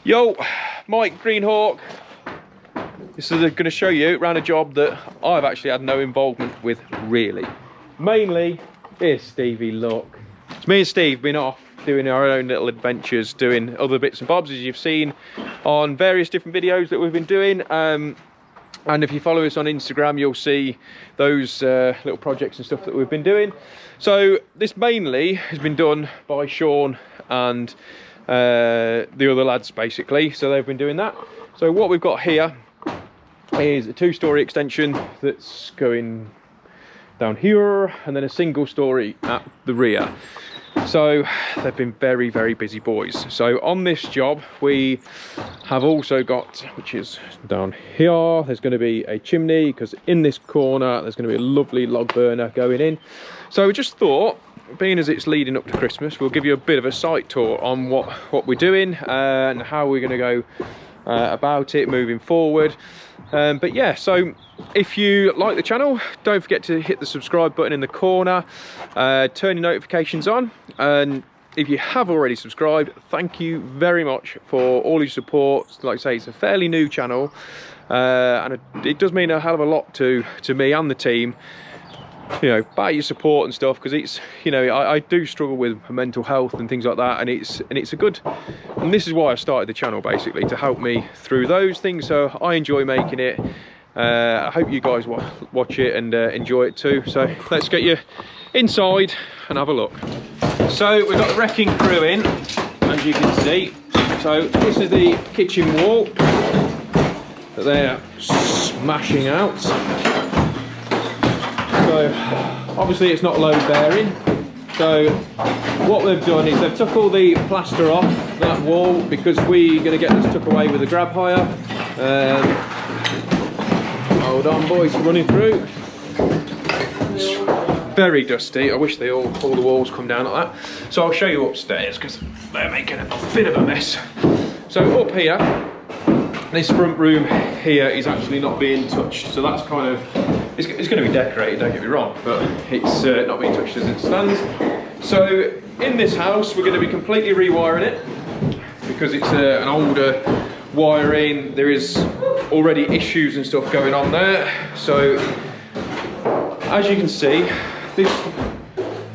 Yo, Mike Greenhawk. This is going to show you around a job that I've actually had no involvement with, really. Mainly, here's Stevie, look. It's me and Steve been off doing our own little adventures, doing other bits and bobs, as you've seen on various different videos that we've been doing. And if you follow us on Instagram, you'll see those little projects and stuff that we've been doing. So this mainly has been done by Sean and the other lads, basically. So they've been doing that. So what we've got here is a 2-story extension that's going down here, and then a single story at the rear. So they've been very, very busy boys. So on this job we have also got, which is down here, there's going to be a chimney, because in this corner there's going to be a lovely log burner going in. So we just thought, being as it's leading up to Christmas, we'll give you a bit of a site tour on what we're doing and how we're going to go about it moving forward. But yeah, so if you like the channel, don't forget to hit the subscribe button in the corner, turn your notifications on, and if you have already subscribed, thank you very much for all your support. Like I say, it's a fairly new channel, and it does mean a hell of a lot to me and the team, you know, about your support and stuff, because it's, you know, I do struggle with mental health and things like that, and it's a good, and this is why I started the channel, basically to help me through those things. So I enjoy making it. I hope you guys watch it and enjoy it too. So let's get you inside and have a look. So we've got the wrecking crew in, as you can see. So this is the kitchen wall that they're smashing out. So obviously it's not load bearing. So what they've done is they've took all the plaster off that wall, because we're going to get this took away with a grab hire. Hold on boys, running through. It's very dusty. I wish all the walls come down like that. So I'll show you upstairs, because they're making a bit of a mess. So up here, this front room here is actually not being touched. So that's kind of, it's going to be decorated, don't get me wrong, but it's not being touched as it stands. So in this house we're going to be completely rewiring it, because it's an older wiring. There is already issues and stuff going on there. So as you can see, this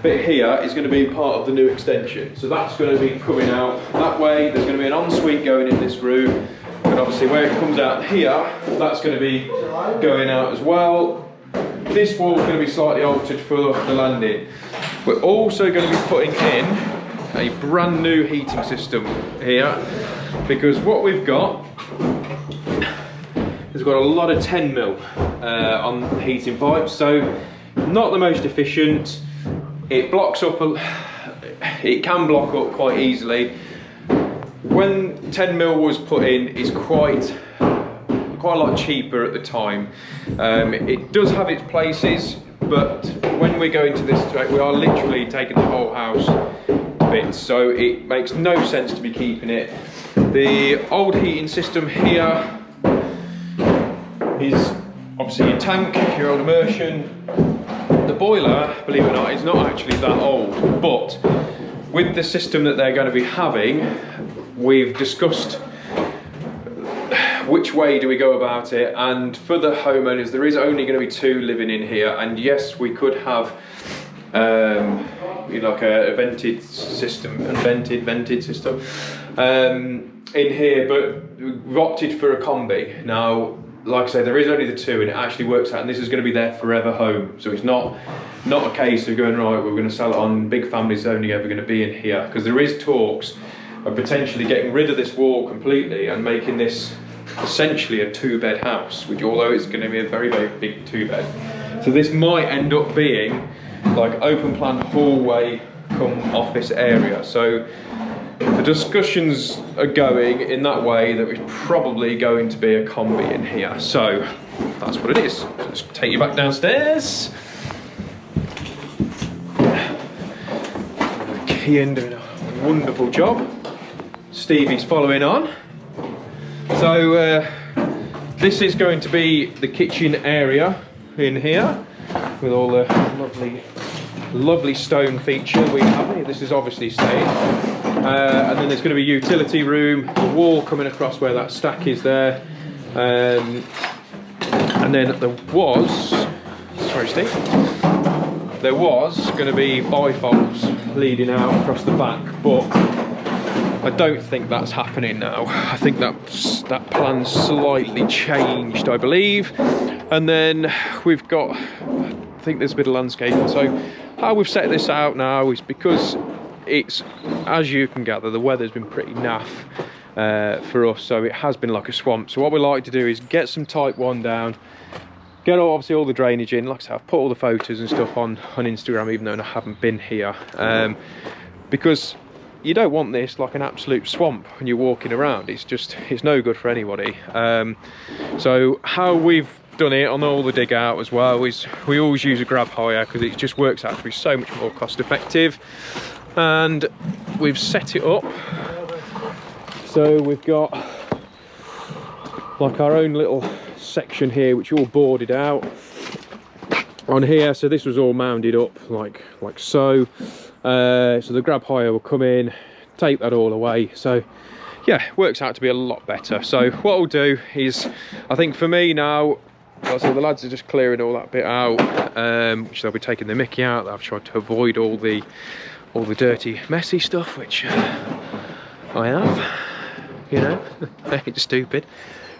bit here is going to be part of the new extension. So that's going to be coming out that way. There's going to be an ensuite going in this room, and obviously where it comes out here, that's going to be going out as well. This wall is going to be slightly altered for the landing. We're also going to be putting in a brand new heating system here, because what we've got is got a lot of 10mm on heating pipes, so not the most efficient. It blocks up, it can block up quite easily. When 10mm was put in, is quite a lot cheaper at the time. It does have its places, but when we go into this, we are literally taking the whole house to bits, so it makes no sense to be keeping it. The old heating system here is obviously your tank, your old immersion. The boiler, believe it or not, is not actually that old, but with the system that they're going to be having, we've discussed which way do we go about it, and for the homeowners there is only going to be 2 living in here, and yes, we could have you know, like a vented system, vented system in here, but we've opted for a combi. Now, like I say, there is only the 2, and it actually works out, and this is going to be their forever home. So it's not a case of going, right, we're going to sell it on, big families only ever going to be in here, because there is talks of potentially getting rid of this wall completely and making this essentially a 2-bed house, which, although it's going to be a very, very big 2-bed, so this might end up being like open plan hallway come office area. So the discussions are going in that way that it's probably going to be a combi in here. So that's what it is. Let's take you back downstairs. Kian doing a wonderful job. Stevie's following on. So this is going to be the kitchen area in here, with all the lovely stone feature we have here. This is obviously staying. and then there's going to be a utility room, a wall coming across where that stack is there, and then there was, sorry Steve, there was going to be bifolds leading out across the back, but I don't think that's happening now. I think that plan's slightly changed, I believe. And then we've got, I think there's a bit of landscaping. So how we've set this out now is because it's, as you can gather, the weather's been pretty naff for us, so it has been like a swamp. So what we like to do is get some type 1 down, get obviously all the drainage in. Like I said, I've put all the photos and stuff on Instagram, even though I haven't been here, because you don't want this like an absolute swamp when you're walking around. It's no good for anybody. So how we've done it on all the dig out as well is we always use a grab hire, because it just works out to be so much more cost effective. And we've set it up so we've got like our own little section here which all boarded out on here. So this was all mounded up like so. So the grab hire will come in, take that all away. So yeah, works out to be a lot better. So what I'll do is, I think for me now, so the lads are just clearing all that bit out, which they'll be taking the mickey out. I've tried to avoid all the dirty, messy stuff, which I have, you know, it's stupid.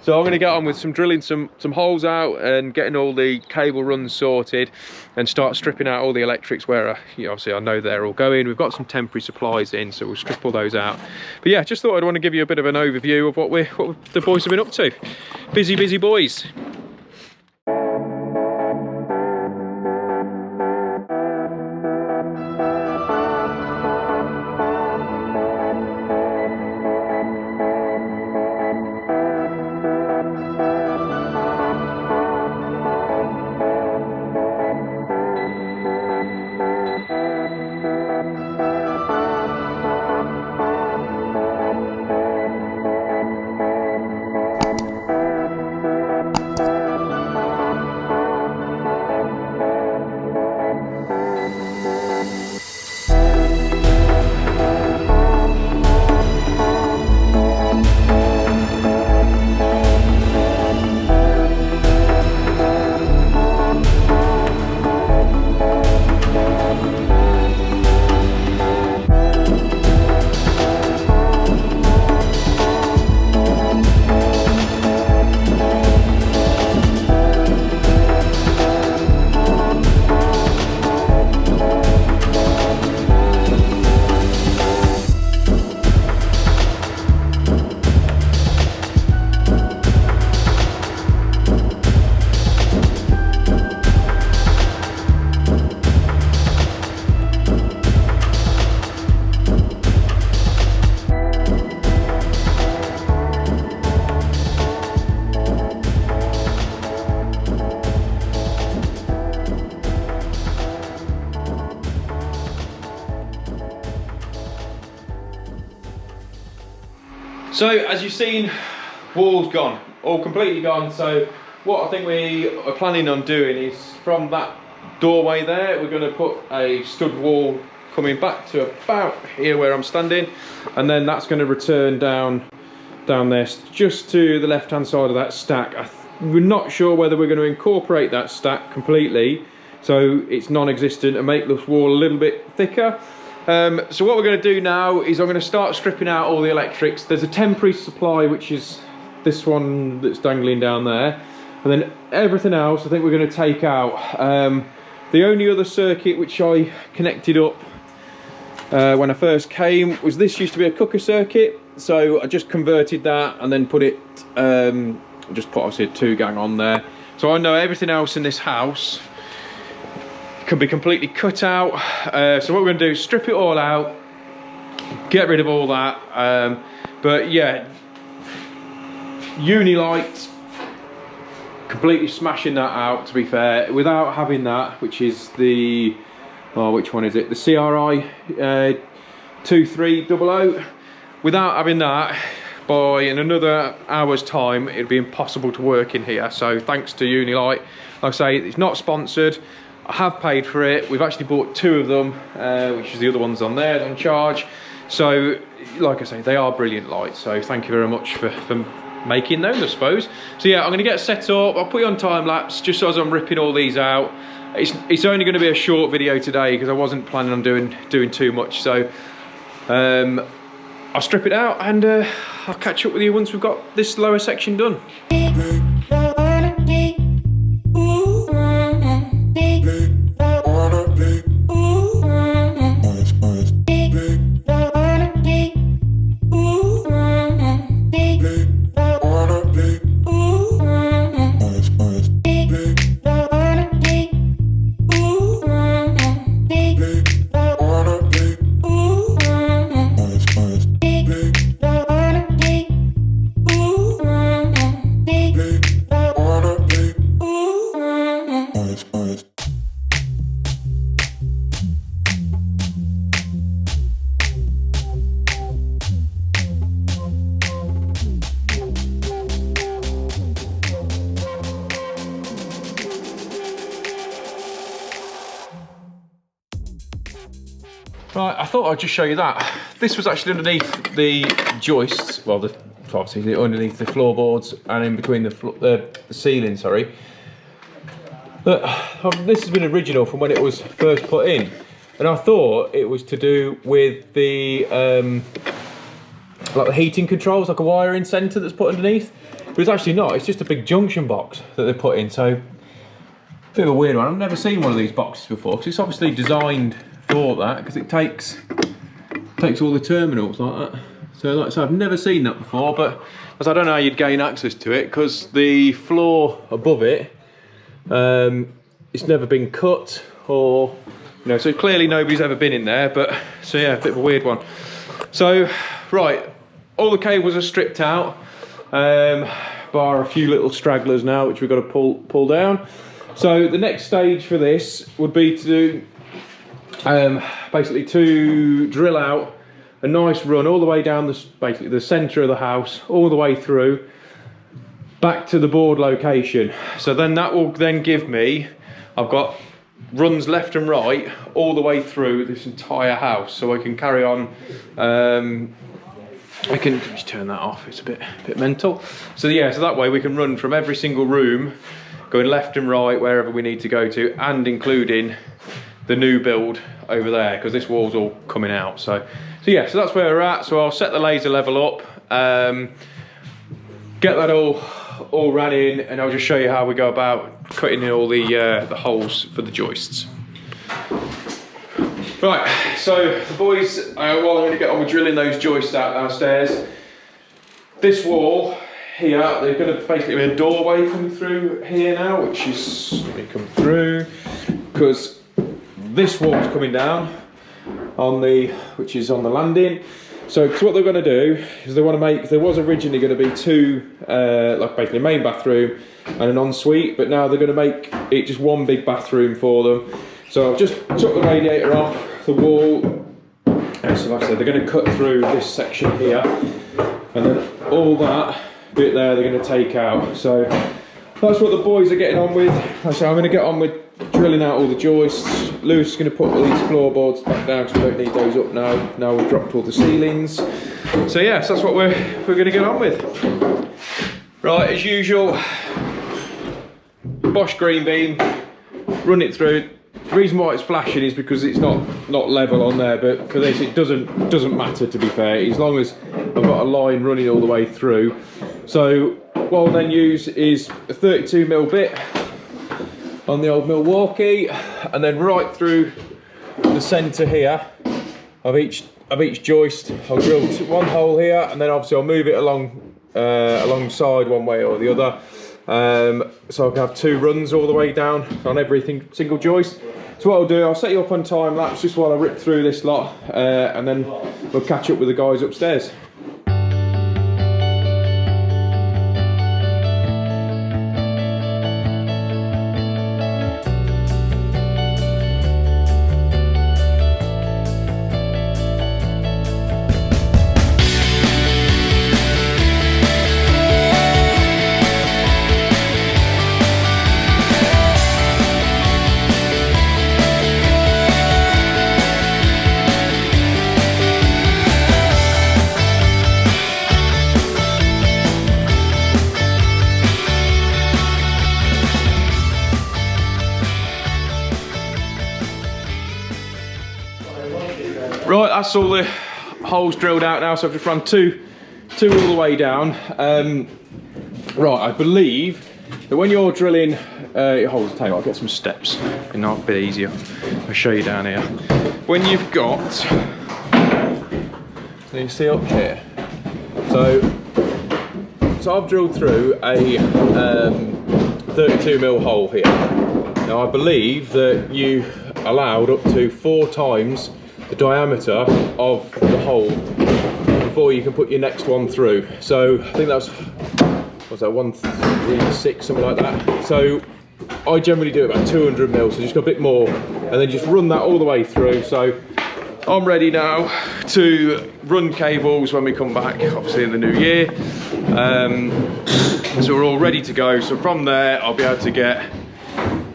So I'm going to get on with drilling some holes out and getting all the cable runs sorted, and start stripping out all the electrics where obviously I know they're all going. We've got some temporary supplies in, so we'll strip all those out. But yeah, just thought I'd want to give you a bit of an overview of what the boys have been up to. Busy boys. So as you've seen, wall's gone, all completely gone. So what I think we are planning on doing is, from that doorway there, we're going to put a stud wall coming back to about here where I'm standing, and then that's going to return down there just to the left hand side of that stack. We're not sure whether we're going to incorporate that stack completely so it's non-existent and make this wall a little bit thicker. So what we're going to do now is I'm going to start stripping out all the electrics. There's a temporary supply, which is this one that's dangling down there, and then everything else I think we're going to take out. The only other circuit which I connected up when I first came was, this used to be a cooker circuit, so I just converted that and then put it, just put obviously a 2-gang on there. So I know everything else in this house can be completely cut out. So what we're going to do is strip it all out, get rid of all that. But yeah, Unilight, completely smashing that out, to be fair, without having that, which is the, oh, which one is it? The CRI 2300. Without having that, in another hour's time, it'd be impossible to work in here. So thanks to Unilight. Like I say, it's not sponsored. I have paid for it. We've actually bought 2 of them, which is the other ones on there on charge. So like I say, they are brilliant lights, so thank you very much for making those, I suppose. So yeah, I'm going to get set up. I'll put you on time lapse just as I'm ripping all these out. It's only going to be a short video today because I wasn't planning on doing too much. So I'll strip it out and I'll catch up with you once we've got this lower section done. Right, I thought I'd just show you that. This was actually underneath the joists, well, obviously underneath the floorboards and in between the ceiling, sorry. But this has been original from when it was first put in. And I thought it was to do with the, like the heating controls, like a wiring centre that's put underneath. But it's actually not, it's just a big junction box that they put in. So, a bit of a weird one. I've never seen one of these boxes before, because it's obviously designed for that, because it takes all the terminals like that. So like I said, I've never seen that before, but as I don't know how you'd gain access to it, because the floor above it, it's never been cut, or you know, so clearly nobody's ever been in there. But so yeah, a bit of a weird one. So right, all the cables are stripped out, bar a few little stragglers now, which we've got to pull down. So the next stage for this would be to do basically to drill out a nice run all the way down basically the centre of the house, all the way through back to the board location. So then that will then give me, I've got runs left and right all the way through this entire house, so I can carry on. I can just turn that off, it's a bit mental. So yeah, so that way we can run from every single room, going left and right wherever we need to go to, and including the new build over there, because this wall's all coming out. So yeah, so that's where we're at. So I'll set the laser level up, get that all ran in, and I'll just show you how we go about cutting in all the holes for the joists. Right, so the boys, while I'm going to get on with drilling those joists out downstairs, this wall here, there's going to basically be a doorway coming through here now, which is going to come through, because this wall's coming down on which is on the landing. So what they're going to do is they want to make, there was originally going to be two, like basically a main bathroom and an ensuite, but now they're going to make it just one big bathroom for them. So I've just took the radiator off the wall, and so like I said, they're going to cut through this section here, and then all that bit there they're going to take out. So that's what the boys are getting on with. So I'm going to get on with drilling out all the joists. Lewis is going to put all these floorboards back down, because we don't need those up now. Now we've dropped all the ceilings. So yeah, so that's what we're going to get on with. Right, as usual, Bosch green beam, run it through. The reason why it's flashing is because it's not level on there, but for this it doesn't matter, to be fair, as long as I've got a line running all the way through. So what I'll then use is a 32mm bit on the old Milwaukee, and then right through the centre here of each joist I'll drill one hole here, and then obviously I'll move it alongside one way or the other, so I can have two runs all the way down on every single joist. So what I'll do, I'll set you up on time lapse just while I rip through this lot, and then we'll catch up with the guys upstairs. that's all the holes drilled out now. So I've just run two all the way down. Right, I believe that when you're drilling holes, I'll tell you what, I'll get some steps, and a bit easier. I'll show you down here. When you've got, so you see up here, so I've drilled through a 32mm hole here. Now I believe that you allowed up to 4 times the diameter of the hole before you can put your next one through. So I think that's, what's that, 136, something like that. So I generally do about 200mm, so just got a bit more, and then just run that all the way through. So I'm ready now to run cables when we come back, obviously in the new year. So we're all ready to go. So from there, I'll be able to get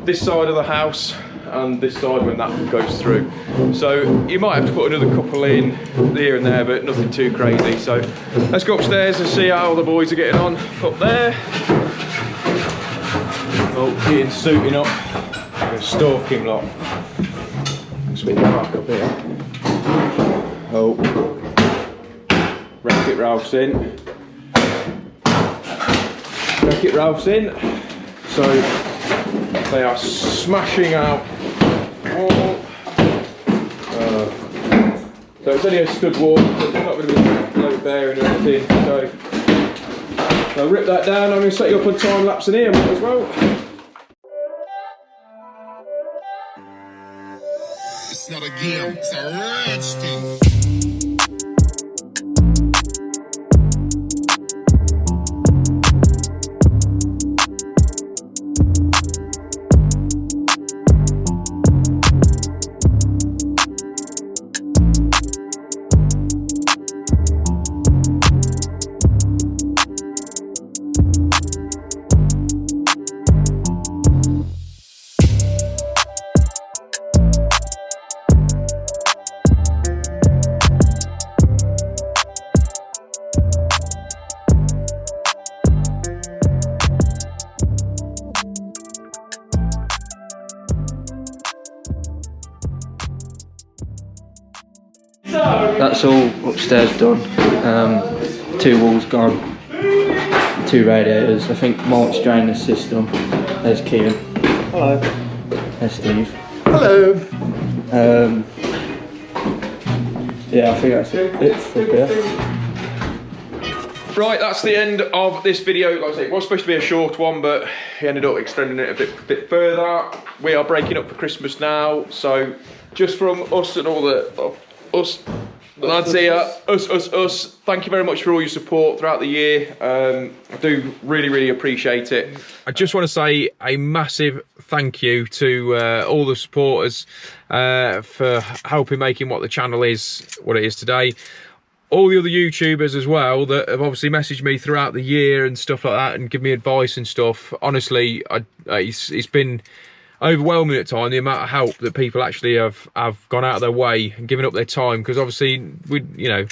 this side of the house and this side when that goes through. So you might have to put another couple in here and there, but nothing too crazy. So let's go upstairs and see how the boys are getting on up there. Oh, Ian's suiting up. I'm going to stalk him lot. It's a bit dark up here. Oh, Racket Ralph's in. Racket Ralph's in. So they are smashing out. So it's only a stud wall, so it's not going to be load bearing or anything. So I'll rip that down. I'm going to set you up on time lapse in here as well. It's not a game, it's a rich thing. That's all upstairs done. 2 walls gone, 2 radiators. I think Mark's drained the system. There's Kieran. Hello. There's Steve. Hello. Yeah, I think that's it for here. Right, that's the end of this video. Like I say, it was supposed to be a short one, but he ended up extending it a bit further. We are breaking up for Christmas now, so just from us and all the us lads here, us, thank you very much for all your support throughout the year. I do really appreciate it. I just want to say a massive thank you to all the supporters for helping making what the channel is what it is today. All the other YouTubers as well that have obviously messaged me throughout the year and stuff like that and give me advice and stuff. Honestly, it's been overwhelming at times, the amount of help that people actually have gone out of their way and given up their time, because obviously there's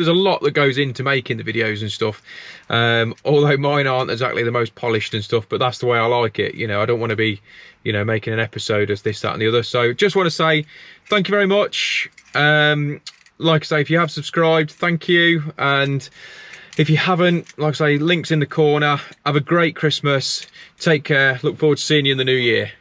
a lot that goes into making the videos and stuff, although mine aren't exactly the most polished and stuff, but that's the way I like it. I don't want to be making an episode as this, that and the other. So just want to say thank you very much. Like I say, if you have subscribed, thank you, and if you haven't, like I say, links in the corner. Have a great Christmas. Take care. Look forward to seeing you in the new year.